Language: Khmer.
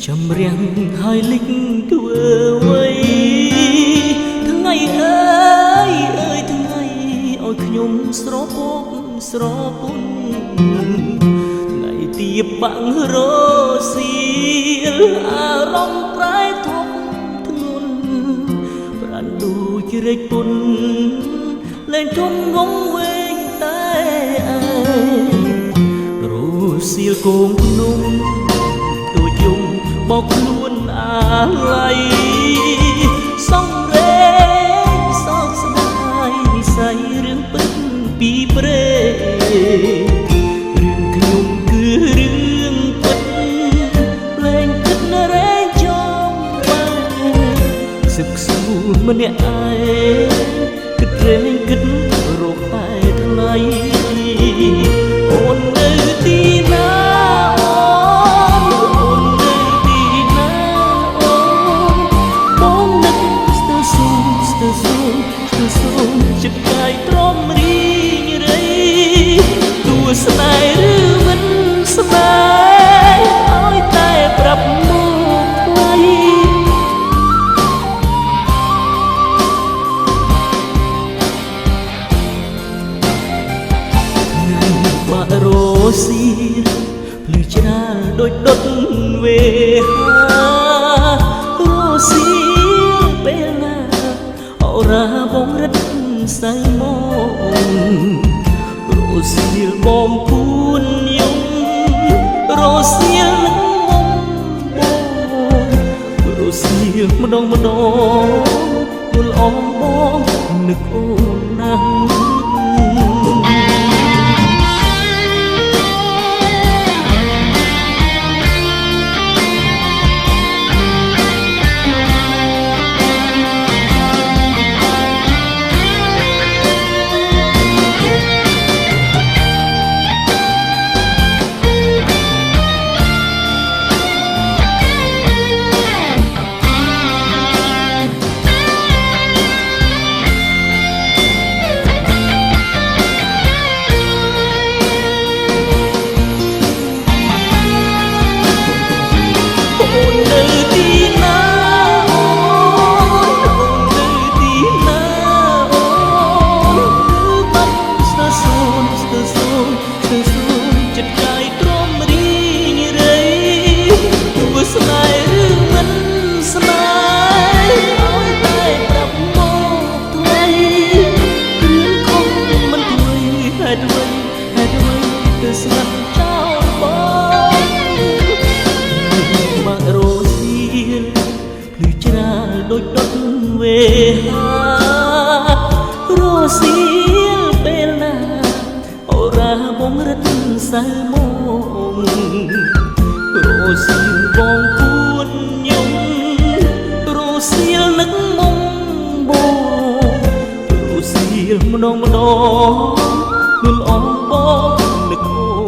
ចំរៀងហើយលិចធ្វើអ្វីថ្ងៃអើយថ្ងៃឲ្យខ្ញុំស្រពោកស្រពន់ថ្ងៃទៀបបាំងរសៀលអារម្មណ៍ប្រែធំធ្ងន់ប្រាណដូចរែកពុនលែងធន់ងងវែងតែឯងរសៀលគងភ្នំដូចយំបោកខ្លួនអាឡ័យសងរែងសោកស្ដាយនិស័យរឿងពិតពីព្រេរឿងខ្ញុំគឺរឿងពិតលែងគិតរែងចំបែសឹកស្មួនម្នាក់ឯងគិតរែងគិតរកតែថ្លៃអូននៅទីណាចិត្តកាយទ្រាំរីងរៃទួស្នេហ៍ឬមិនស្នេហ៍ឲ្យតែប្រាប់មកថ្លៃថ្ងៃបាក់រសៀលភ្លឺច្រាលដូចដុតវេហារសៀលពេលណាអរាបងរត់សៅមករសៀលបងពួនយំរសៀលនឹងមុំបងរសៀលម្ដងគល់អងបងនឹកអូនណាស់ដូចដុតវេហារសៀលពេលណាអូរាបងរត់សៅមករសៀលបងពួនយំរសៀលនឹកមុំបងរសៀលម្ដងគល់អងបងនឹកអូ